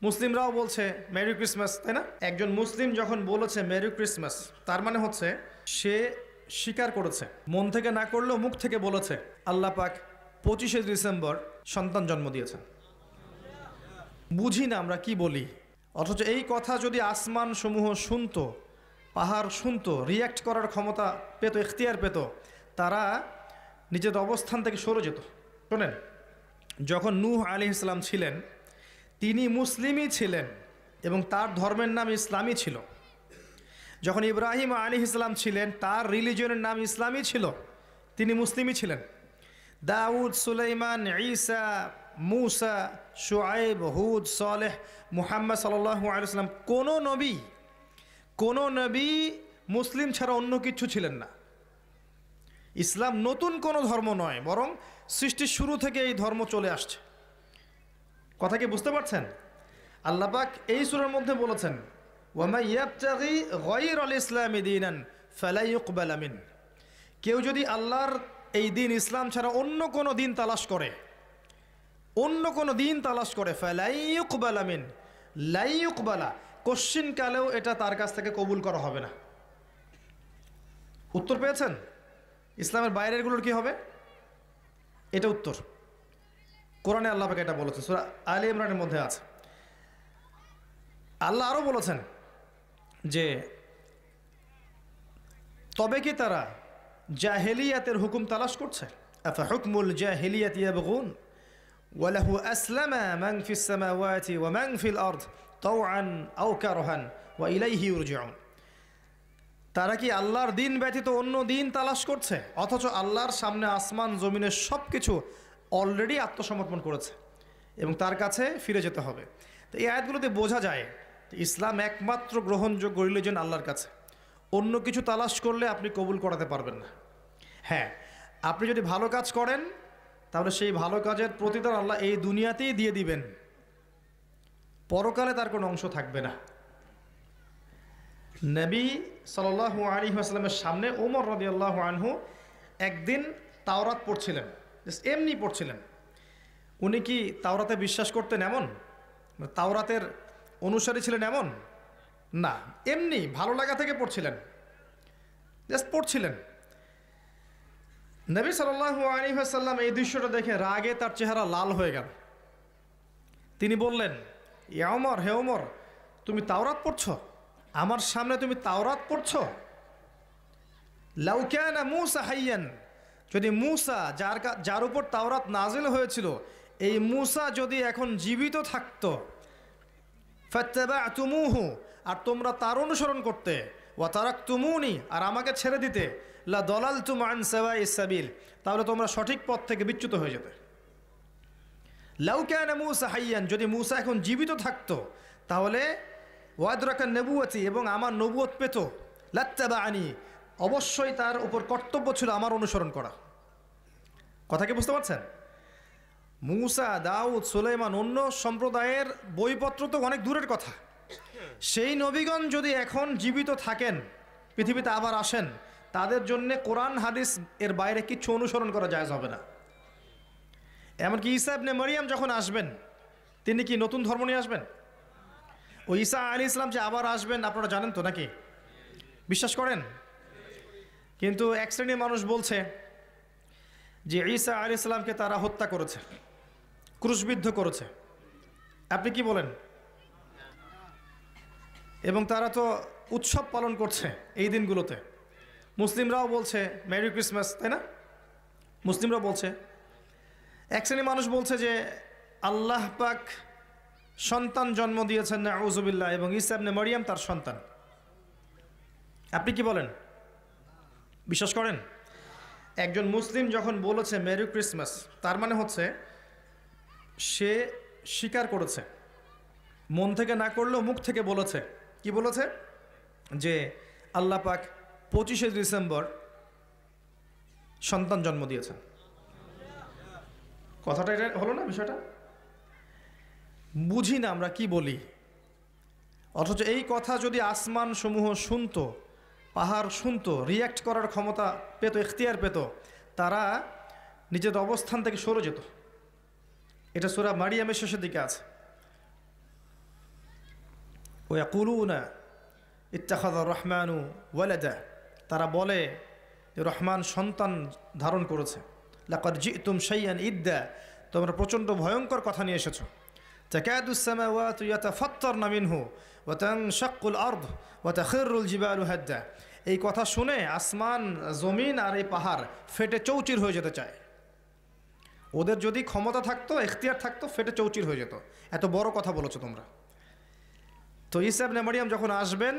মুসলিমরাও বলছে merry Christmas, তাই না? একজন মুসলিম যখন বলেছে মেরি ক্রিসমাস, তার মানে হচ্ছে সে স্বীকার করেছে, মন থেকে না করলেও মুখ থেকে বলেছে আল্লাহ পাক 25শে ডিসেম্বর সন্তান জন্ম দিয়েছেন। বুঝি না আমরা কি বলি, অথচ এই কথা যদি আসমান সমূহ শুনতো, পাহাড় শুনতো, রিয়্যাক্ট করার ক্ষমতা পেত, এখতিয়ার পেত, তারা নিজের অবস্থান থেকে সরে যেত। শোনেন, যখন নূহ আলাইহিস সালাম ছিলেন, তিনি মুসলিমই ছিলেন এবং তার ধর্মের নাম ইসলামই ছিল। যখন ইব্রাহিম আলাইহিস সালাম ছিলেন, তার রিলিজনের নাম ইসলামই ছিল, তিনি মুসলিমই ছিলেন। দাউদ, সুলাইমান, ঈসা, মুসা, শুআইব, হুদ, সালেহ, মুহাম্মদ সাল্লাল্লাহু আলাইহি ওয়াসাল্লাম, কোনো নবী মুসলিম ছাড়া অন্য কিছু ছিলেন না। ইসলাম নতুন কোনো ধর্ম নয়, বরং সৃষ্টির শুরু থেকে এই ধর্ম চলে আসছে। কথা কি বুঝতে পারছেন? আল্লাহ পাক এই সূরার মধ্যে বলেছেন, ওয়ামা ইয়াবতাগি গায়রাল ইসলামি দীনান ফালা ইউকবালা মিন। কেউ যদি আল্লাহর এই দিন ইসলাম ছাড়া অন্য কোনো দিন তালাশ করে, ফালা ইউকবালা মিন, লা ইউকবালা, কোশ্চিন কালেও এটা তার কাছ থেকে কবুল করা হবে না। উত্তর পেয়েছেন? ইসলামের বাইরেরগুলোর কি হবে? এটা উত্তর। কোরআনে আল্লাহ পাক এটা বলেছে, সূরা আলে ইমরানের মধ্যে আছে। আল্লাহ আরও বলেছেন যে তবে কি তারা জাহেলিয়াতের হুকুম তালাশ করছে? আফা হুকমুল জাহেলিয়াতি ইয়াবগুন ওয়া লাহু আসলামা মান ফিস সামাওয়াতি ওয়া মান ফিল আরদ তাওআন আও কারহান ওয়া ইলাইহি ইরজিউন। তারা কি আল্লাহর দিন ব্যতীত অন্য দিন তালাশ করছে, অথচ আল্লাহর সামনে আসমান জমিনের সব কিছু অলরেডি আত্মসমর্পণ করেছে এবং তার কাছে ফিরে যেতে হবে। তো এই আয়াতগুলোতে বোঝা যায় ইসলাম একমাত্র গ্রহণযোগ্য রিলিজন আল্লাহর কাছে। অন্য কিছু তালাশ করলে আপনি কবুল করাতে পারবেন না। হ্যাঁ, আপনি যদি ভালো কাজ করেন তাহলে সেই ভালো কাজের প্রতিদান আল্লাহ এই দুনিয়াতেই দিয়ে দিবেন, পরকালে তার কোনো অংশ থাকবে না। নবী সাল্লাল্লাহু আলাইহি ওয়াসাল্লামের সামনে ওমর রাদিয়াল্লাহু আনহু একদিন তাওরাত পড়ছিলেন, এমনি পড়ছিলেন। উনি কি তাওরাতে বিশ্বাস করতেন এমন? তাওরাতের অনুসারী ছিলেন এমন না, এমনি ভালো লাগা থেকে পড়ছিলেন, জাস্ট পড়ছিলেন। নবী সাল্লাল্লাহু আলাইহি ওয়াসাল্লাম এই দৃশ্যটা দেখে রাগে তার চেহারা লাল হয়ে গেল। তিনি বললেন, ইয়া ওমর, হে ওমর, তুমি তাওরাত পড়ছো? আমার সামনে তুমি তাওরাত পড়ছো? লাউ কানা মূসা হাইয়ান, যদি মূসা যার উপর তাওরাত নাজিল হয়েছিল, এই মূসা যদি এখন জীবিত থাকতো, ফাত্তাবা'তুমূহু, আর তোমরা তার অনুসরণ করতে, ওয়া তারাকতুমুনি, আর আমাকে ছেড়ে দিতে, লা দালালতুম আন সাওয়াইস সাবিল, তাহলে তোমরা সঠিক পথ থেকে বিচ্যুত হয়ে যেতে। লাউ কানা মূসা হাইয়ান, যদি মূসা এখন জীবিত থাকতো, তাহলে ওয়াদরাকা নবুয়তি, এবং আমার নবুয়ত পেত, লাত্তাবা'আনি, অবশ্যই তার উপর কর্তব্য ছিল আমার অনুসরণ করা। কথা কি বুঝতে পারছেন? মূসা, দাউদ, সুলাইমান, অন্য সম্প্রদায়ের বইপত্র তো অনেক দূরের কথা। সেই নবীগণ যদি এখন জীবিত থাকেন, পৃথিবীতে আবার আসেন, তাদের জন্য কোরআন হাদিস এর বাইরে কিছু অনুসরণ করা জায়েজ হবে না। এমনকি ঈসা ইবনে মারইয়াম যখন আসবেন, তিনি কি নতুন ধর্ম নিয়ে আসবেন? ও ঈসা আলাইহিস সালাম যে আবার আসবেন আপনারা জানেন তো নাকি? বিশ্বাস করেন? কিন্তু এক শ্রেণীর মানুষ বলছে যে ঈসা আলাইহিস সালামকে তারা হত্যা করেছে, ক্রুশবিদ্ধ করেছে। আপনি কি বলেন? এবং তারা তো উৎসব পালন করছে এই দিনগুলোতে। মুসলিমরাও বলছে মেরি ক্রিসমাস, তাই না? মুসলিমরাও বলছে। এক শ্রেণীর মানুষ বলছে যে আল্লাহ পাক সন্তান জন্ম দিয়েছেন, নাউযুবিল্লাহ, এবং ঈসা ইবনে মারইয়াম তার সন্তান। আপনি কি বলেন? বিশ্বাস করেন? একজন মুসলিম যখন বলেছে মেরি ক্রিসমাস, তার মানে হচ্ছে সে স্বীকার করেছে, মন থেকে না করলেও মুখ থেকে বলেছে। কি বলেছে? যে আল্লাহ পাক 25শে ডিসেম্বর সন্তান জন্ম দিয়েছেন। কথাটা এটা হলো না? বিষয়টা বুঝি না আমরা কি বলি, অথচ এই কথা যদি আসমান সমূহ শুনতো, পাহাড় শুনতো, রিয়্যাক্ট করার ক্ষমতা পেত, এখতিয়ার পেত, তারা নিজের অবস্থান থেকে সরে যেত। এটা সূরা মারিয়ামের শেষের দিকে আছে। ওয়াকুলুনা ইত্তাখাযার রহমানু ওয়ালাদা, তারা বলে যে রহমান সন্তান ধারণ করেছে। লাকাদ জিতুম শাইআন ইদ্দা, তোমরা প্রচণ্ড ভয়ঙ্কর কথা নিয়ে এসেছো। তাকাদুস সামাওয়াতু ইয়াতাফাত্তারনা মিনহু ওয়া তানশাক্কুল আরদ ওয়া তাখিরুল জিবালু হাদ্দা। এই কথা শুনে আসমান, জমিন আর এই পাহাড় ফেটে চৌচির হয়ে যেতে চায়। ওদের যদি ক্ষমতা থাকতো, এখতিয়ার থাকতো, ফেটে চৌচির হয়ে যেত। এত বড় কথা বলেছো তোমরা। তো ঈসা ইবনে মারইয়াম যখন আসবেন,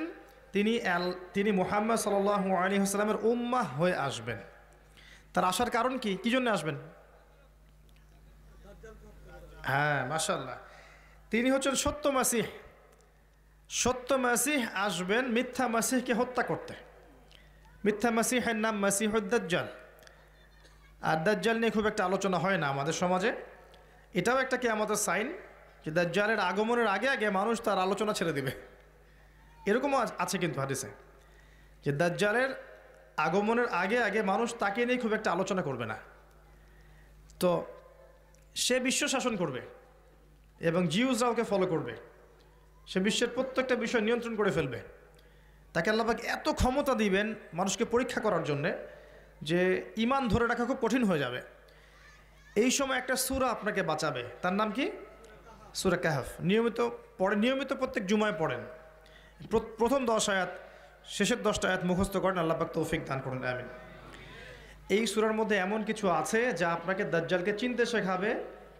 তিনি মুহাম্মদ সাল্লাল্লাহু আলাইহি ওয়াসাল্লামের উম্মাহ হয়ে আসবেন। তার আসার কারণ কি? কি জন্য আসবেন? হ্যাঁ, মাশাআল্লাহ, তিনি হচ্ছেন সত্য মাসিহ। সত্য মাসিহ আসবেন মিথ্যা মাসিহকে হত্যা করতে। মিথ্যা মাসিহের নাম মাসিহুদ দাজ্জাল। আর দাজ্জাল নিয়ে খুব একটা আলোচনা হয় না আমাদের সমাজে। এটাও একটা কিয়ামতের সাইন যে দাজ্জালের আগমনের আগে আগে মানুষ তার আলোচনা ছেড়ে দিবে। এরকমও আছে কিন্তু হাদিসে, যে দাজ্জালের আগমনের আগে আগে মানুষ তাকে নিয়ে খুব একটা আলোচনা করবে না। তো সে বিশ্ব শাসন করবে এবং জিউসরা ওকে ফলো করবে। সে বিশ্বের প্রত্যেকটা বিষয় নিয়ন্ত্রণ করে ফেলবে। তাকে আল্লাহ পাক এত ক্ষমতা দিবেন মানুষকে পরীক্ষা করার জন্যে যে ঈমান ধরে রাখা খুব কঠিন হয়ে যাবে। এই সময় একটা সূরা আপনাকে বাঁচাবে, তার নাম কি? সূরা কাহফ। নিয়মিত পড়েন, নিয়মিত প্রত্যেক জুমায় পড়েন। প্রথম 10 আয়াত, শেষের 10টা আয়াত মুখস্থ করেন। আল্লাহ পাক তৌফিক দান করুন, আমিন। এই সূরার মধ্যে এমন কিছু আছে যা আপনাকে দাজ্জালকে চিনতে শেখাবে,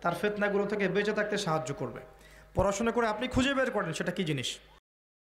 তার ফিতনাগুলো থেকে বেঁচে থাকতে সাহায্য করবে। পড়াশোনা করে আপনি খুঁজে বের করেন সেটা কি জিনিস।